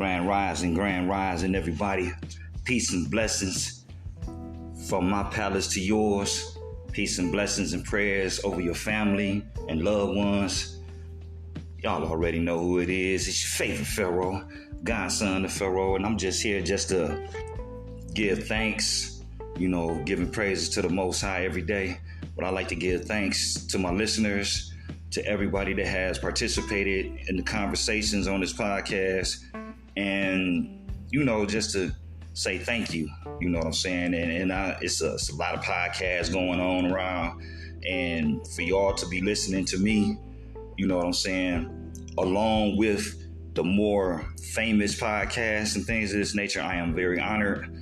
Grand Rising, everybody. Peace and blessings from my palace to yours. Peace and blessings and prayers over your family and loved ones. Y'all already know who it is. It's your favorite Pharaoh, godson of Pharaoh, and I'm just here just to give thanks, giving praises to the Most High every day. But I like to give thanks to my listeners, to everybody that has participated in the conversations on this podcast, and just to say thank you. You know what I'm saying? And it's a lot of podcasts going on around, and for y'all to be listening to me, you know what I'm saying, along with the more famous podcasts and things of this nature, I am very honored.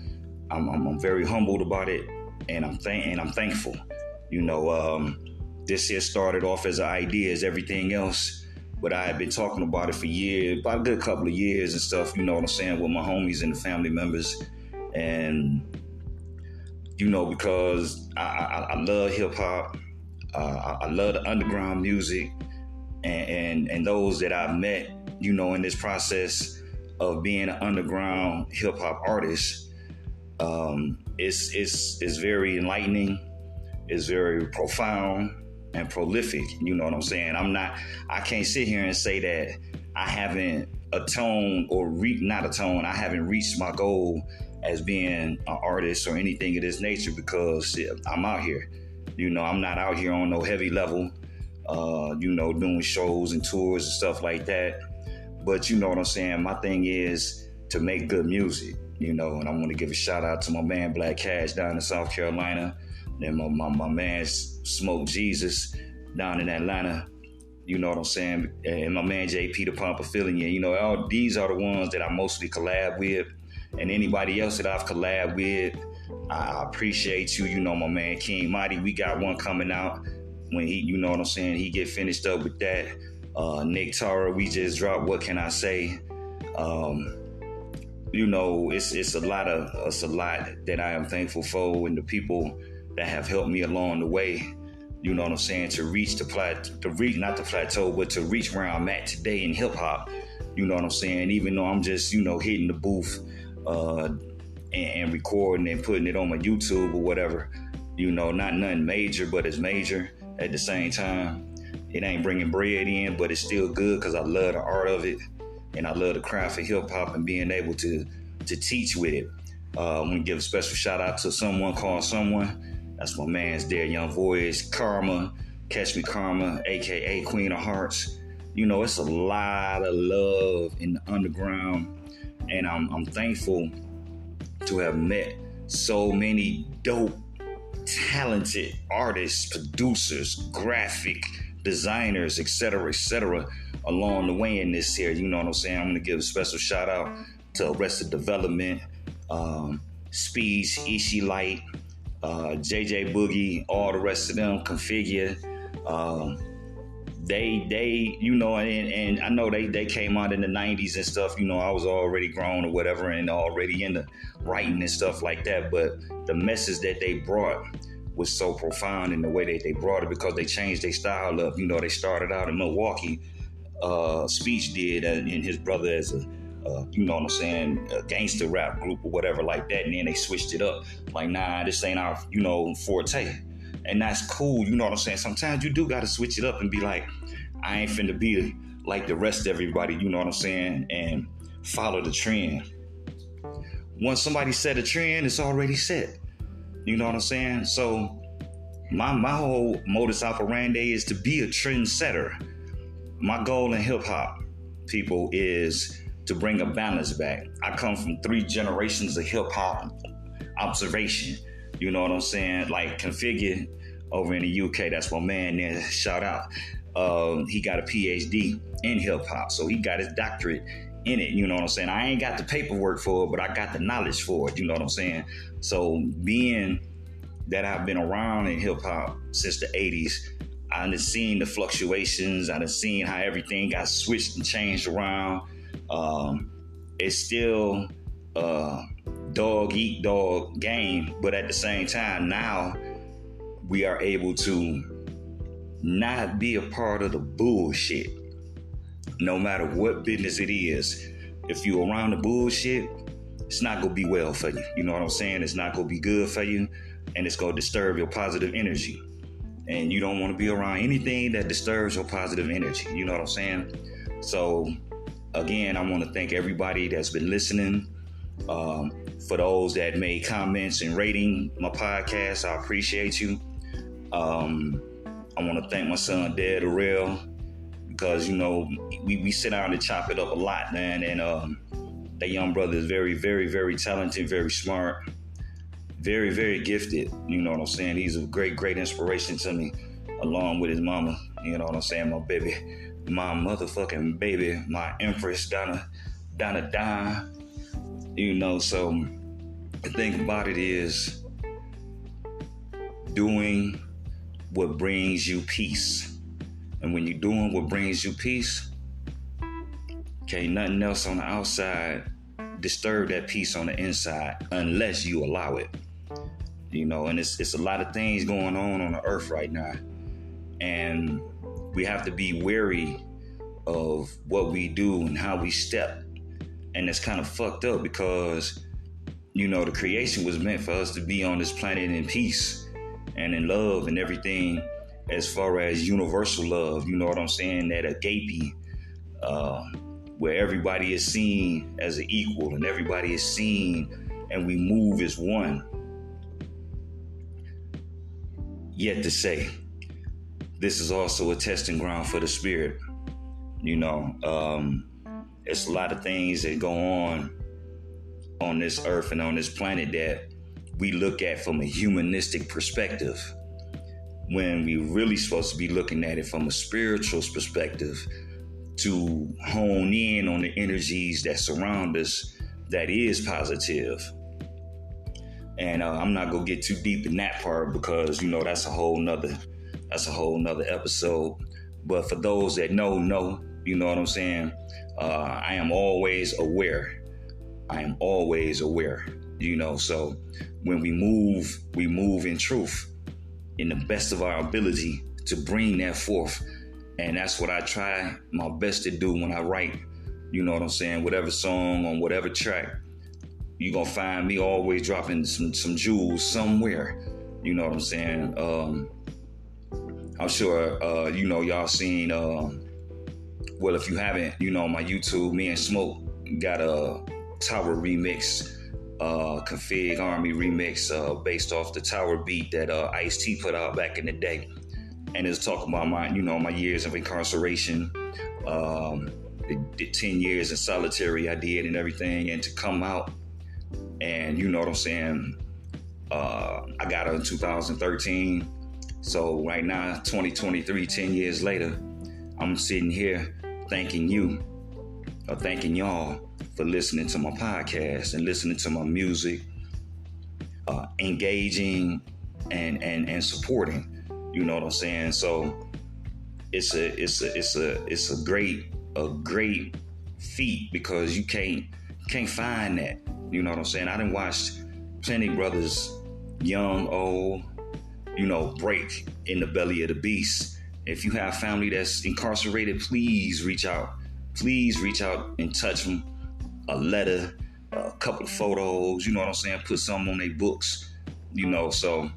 I'm very humbled about it, and I'm thankful. This here started off as an idea as everything else, but I had been talking about it for years, about a good couple of years and stuff, you know what I'm saying, with my homies and the family members. And, because I love hip hop, I love the underground music, and those that I've met, in this process of being an underground hip hop artist, it's very enlightening, it's very profound and prolific. You know what I'm saying? I can't sit here and say that I haven't atoned or I haven't reached my goal as being an artist or anything of this nature, because I'm out here. I'm not out here on no heavy level, doing shows and tours and stuff like that. But you know what I'm saying? My thing is to make good music, and I want to give a shout out to my man Black Cash down in South Carolina. Then my man Smoke Jesus down in Atlanta, you know what I'm saying? And my man JP the Pump Affiliate, all these are the ones that I mostly collab with. And anybody else that I've collabed with, I appreciate you. My man King Mighty, we got one coming out when he, you know what I'm saying, he get finished up with that. Nick Tara, we just dropped What Can I Say? It's a lot that I am thankful for, and the people that have helped me along the way, you know what I'm saying, to reach not the plateau, but to reach where I'm at today in hip hop, you know what I'm saying, even though I'm just, hitting the booth and recording and putting it on my YouTube or whatever, not nothing major, but it's major at the same time. It ain't bringing bread in, but it's still good because I love the art of it, and I love the craft of hip hop and being able to teach with it. I want to give a special shout out to Someone Called Someone. That's my man's there, Young Voice, Karma, Catch Me Karma, aka Queen of Hearts. It's a lot of love in the underground, and I'm thankful to have met so many dope, talented artists, producers, graphic designers, etc., along the way in this here. You know what I'm saying? I'm going to give a special shout out to Arrested Development, Speeds, Ishi Light, JJ Boogie, all the rest of them, Configure. They and I know they came out in the 90s and stuff. I was already grown or whatever and already into writing and stuff like that. But the message that they brought was so profound in the way that they brought it, because they changed their style up. They started out in Milwaukee. Speech did, and his brother as a a gangster rap group or whatever like that. And then they switched it up. Like, nah, this ain't our, forte. And that's cool. You know what I'm saying? Sometimes you do got to switch it up and be like, I ain't finna be like the rest of everybody, you know what I'm saying? And follow the trend. Once somebody set a trend, it's already set. You know what I'm saying? So my whole modus operandi is to be a trendsetter. My goal in hip hop, people, is to bring a balance back. I come from 3 generations of hip hop observation. You know what I'm saying? Like Configure over in the UK, that's my man there. Shout out. He got a PhD in hip hop, so he got his doctorate in it. You know what I'm saying? I ain't got the paperwork for it, but I got the knowledge for it. You know what I'm saying? So being that I've been around in hip hop since the 80s, I done seen the fluctuations. I done seen how everything got switched and changed around. It's still dog eat dog game, but at the same time, now we are able to not be a part of the bullshit, no matter what business it is. if you're around the bullshit, it's not gonna be well for you. You know what I'm saying? It's not gonna be good for you, and it's gonna disturb your positive energy. And you don't want to be around anything that disturbs your positive energy. You know what I'm saying? So again, I want to thank everybody that's been listening. For those that made comments and rating my podcast, I appreciate you. I want to thank my son, Dad Arrell, because, you know, we sit down and chop it up a lot, man. And that young brother is very, very, very talented, very smart, very, very gifted. You know what I'm saying? He's a great, great inspiration to me, along with his mama. You know what I'm saying? My baby, my motherfucking baby, my Empress, Donna. You know, so the thing about it is doing what brings you peace. And when you're doing what brings you peace, can't nothing else on the outside disturb that peace on the inside unless you allow it. You know, and it's a lot of things going on the earth right now. And we have to be wary of what we do and how we step. And it's kind of fucked up because, you know, the creation was meant for us to be on this planet in peace and in love and everything, as far as universal love. You know what I'm saying? That agape, where everybody is seen as an equal and everybody is seen and we move as one. Yet to say, this is also a testing ground for the spirit. You know, it's a lot of things that go on this earth and on this planet that we look at from a humanistic perspective, when we really supposed to be looking at it from a spiritual perspective, to hone in on the energies that surround us that is positive. And I'm not gonna get too deep in that part because, you know, that's a whole nother episode. But for those that know, you know what I'm saying? I am always aware. You know, so when we move in truth, in the best of our ability to bring that forth. And that's what I try my best to do when I write, you know what I'm saying? Whatever song on whatever track, you're going to find me always dropping some jewels somewhere. You know what I'm saying? I'm sure, you know, y'all seen, well, if you haven't, you know, my YouTube, me and Smoke got a Tower remix, Config Army remix, based off the Tower beat that Ice-T put out back in the day. And it's talking about my years of incarceration, the 10 years in solitary I did and everything, and to come out. And you know what I'm saying? I got her in 2013. So right now, 2023, 10 years later, I'm sitting here thanking you, or thanking y'all for listening to my podcast and listening to my music, engaging and supporting. You know what I'm saying? So it's a great feat, because you can't find that. You know what I'm saying? I done watched plenty brothers, young, old, you know, break in the belly of the beast. If you have family that's incarcerated, please reach out. Please reach out and touch them. A letter, a couple of photos, you know what I'm saying? Put some on their books, you know, so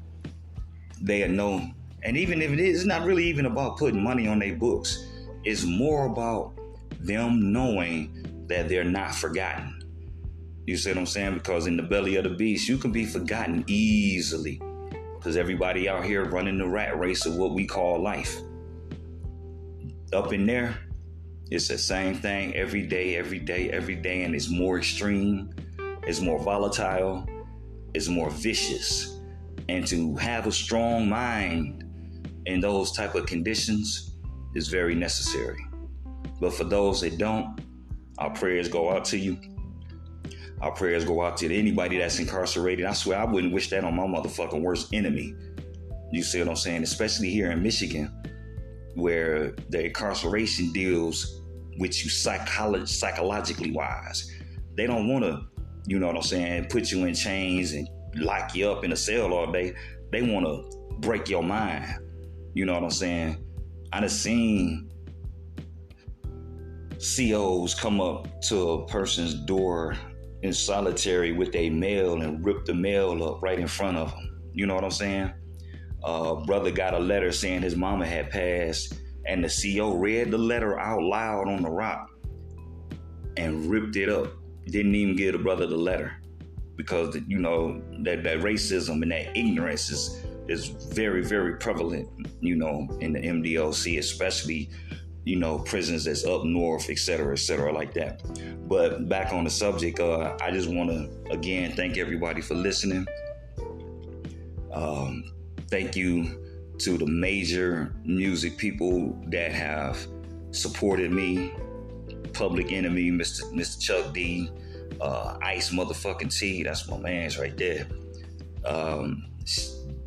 they'll know. And even if it is, it's not really even about putting money on their books. It's more about them knowing that they're not forgotten. You see what I'm saying? Because in the belly of the beast, you can be forgotten easily, because everybody out here running the rat race of what we call life. Up in there, it's the same thing every day, and it's more extreme, it's more volatile, it's more vicious. And to have a strong mind in those type of conditions is very necessary. But for those that don't, our prayers go out to you. Our prayers go out to anybody that's incarcerated. I swear I wouldn't wish that on my motherfucking worst enemy. You see what I'm saying? Especially here in Michigan, where the incarceration deals with you psychologically wise. They don't want to, you know what I'm saying, put you in chains and lock you up in a cell all day. They want to break your mind. You know what I'm saying? I done seen COs come up to a person's door in solitary with a mail and rip the mail up right in front of them. You know what I'm saying? Brother got a letter saying his mama had passed, and the CO read the letter out loud on the rock and ripped it up. Didn't even give the brother the letter because that racism and that ignorance is very, very prevalent, in the MDOC, especially, prisons that's up north, et cetera, like that. But back on the subject, I just want to, again, thank everybody for listening. Thank you to the major music people that have supported me. Public Enemy, Mr. Chuck D, Ice motherfucking T, that's my man's right there.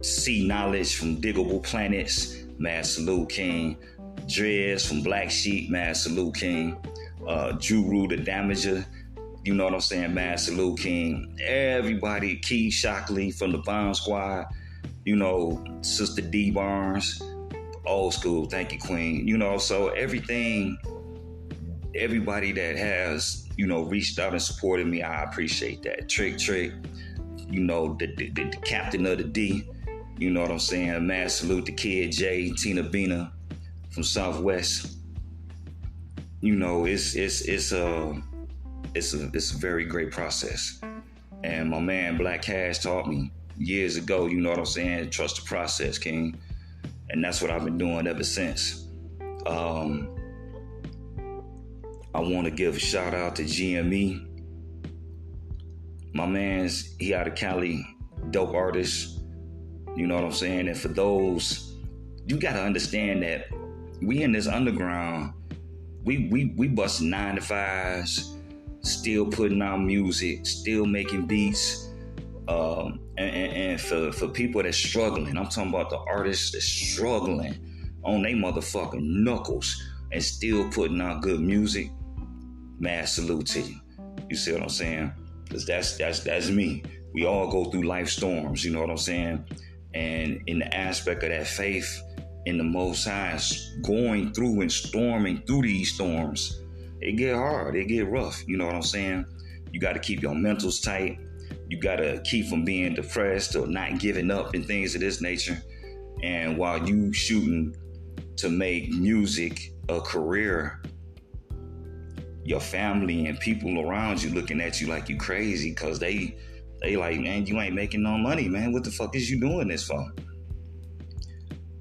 C Knowledge from Diggable Planets, mad salute king. Drez from Black Sheep, mad salute king. Juru the Damager, you know what I'm saying, mad salute king. Everybody, Key Shockley from the Bomb Squad, Sister D Barnes, old school, thank you, Queen. So everybody that has, reached out and supported me, I appreciate that. Trick, the captain of the D, you know what I'm saying? Mad salute to Kid J, Tina Bina from Southwest. It's a very great process. And my man Black Cash taught me years ago, you know what I'm saying? Trust the process, King. And that's what I've been doing ever since. I want to give a shout out to GME. My man's, he out of Cali, dope artist. You know what I'm saying? And for those, you got to understand that we in this underground, we bust 9 to 5s, still putting out music, still making beats. And for people that's struggling, I'm talking about the artists that's struggling on they motherfucking knuckles and still putting out good music, mad salute to you. You see what I'm saying? Because that's me. We all go through life storms, you know what I'm saying? And in the aspect of that faith in the Most High, going through and storming through these storms, it get hard, it get rough, you know what I'm saying? You got to keep your mentals tight. You got to keep from being depressed or not giving up and things of this nature. And while you shooting to make music a career, your family and people around you looking at you like you crazy because they like, man, you ain't making no money, man. What the fuck is you doing this for?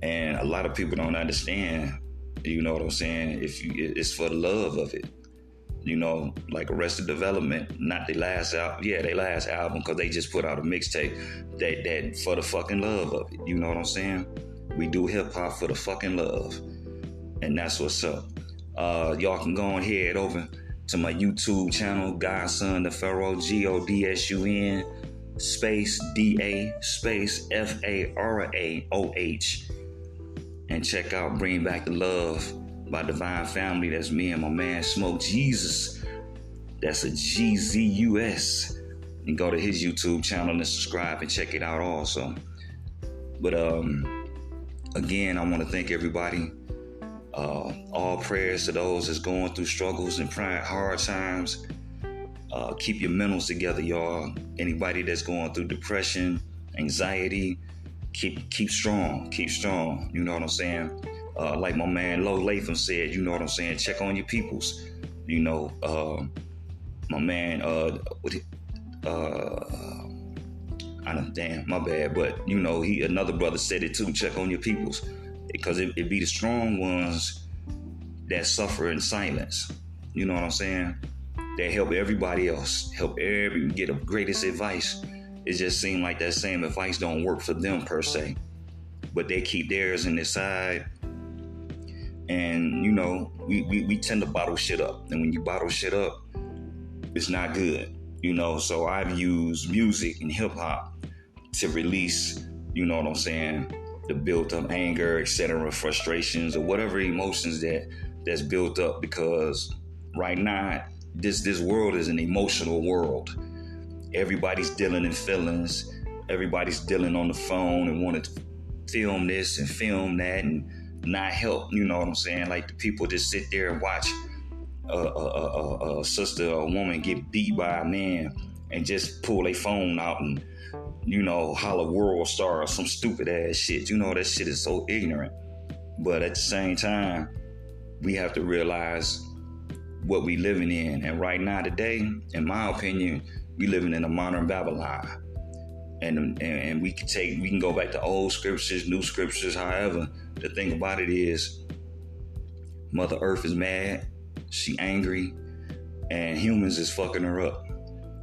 And a lot of people don't understand, you know what I'm saying? It's for the love of it. Like Arrested Development, not their last album. Yeah, their last album, because they just put out a mixtape that for the fucking love of it. You know what I'm saying? We do hip hop for the fucking love. And that's what's up. Y'all can go and head over to my YouTube channel, Godson the Pharaoh, GODSUN space DA space FARAOH, and check out Bring Back the Love by Divine Family. That's me and my man Smoke Jesus. That's a GZUS. And go to his YouTube channel and subscribe and check it out also. But again, I want to thank everybody. All prayers to those that's going through struggles and hard times. Keep your mentals together, y'all. Anybody that's going through depression, anxiety, keep strong. Keep strong. You know what I'm saying? Like my man Lo Latham said, you know what I'm saying? Check on your peoples. My man, my bad, but another brother said it too. Check on your peoples, because it be the strong ones that suffer in silence. You know what I'm saying? They help everybody else, get the greatest advice. It just seems like that same advice don't work for them per se, but they keep theirs in their side. And we tend to bottle shit up, and when you bottle shit up, it's not good. So I've used music and hip hop to release, you know what I'm saying, the built up anger, etc., frustrations, or whatever emotions that's built up, because right now this world is an emotional world. Everybody's dealing in feelings. Everybody's dealing on the phone and wanting to film this and film that and not help. You know what I'm saying? Like the people just sit there and watch a sister or a woman get beat by a man and just pull their phone out and, holler world star or some stupid ass shit. That shit is so ignorant. But at the same time, we have to realize what we living in. And right now today, in my opinion, we living in a modern Babylon. And we can go back to old scriptures, new scriptures. However, the thing about it is Mother Earth is mad, she angry, and humans is fucking her up.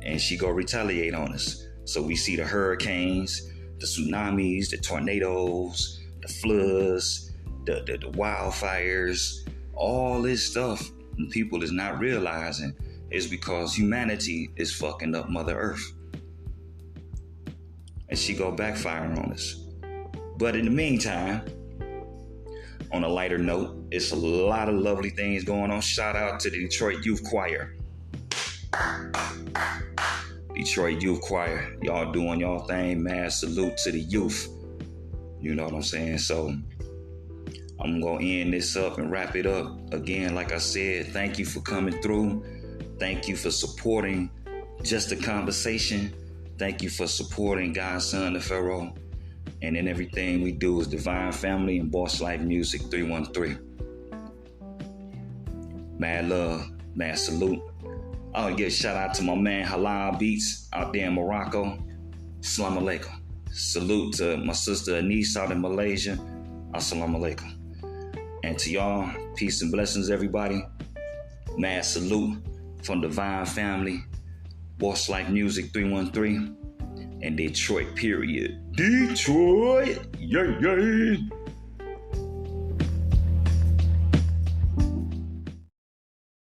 And she go retaliate on us. So we see the hurricanes, the tsunamis, the tornadoes, the floods, the wildfires, all this stuff. And people is not realizing is because humanity is fucking up Mother Earth. And she go backfire on us. But in the meantime, on a lighter note, it's a lot of lovely things going on. Shout out to the Detroit Youth Choir. Detroit Youth Choir, y'all doing y'all thing. Mad salute to the youth. You know what I'm saying? So I'm going to end this up and wrap it up. Again, like I said, thank you for coming through. Thank you for supporting Just a Conversation. Thank you for supporting God's Son, the Pharaoh. And then everything we do is Divine Family and Boss Life Music 313. Mad love, mad salute. I'll give a shout out to my man Halal Beats out there in Morocco. Assalamu alaikum. Salute to my sister Anise out in Malaysia. Assalamu alaikum. And to y'all, peace and blessings, everybody. Mad salute from Divine Family, Boss Life Music 313, and Detroit, period. Detroit! Yay, yay!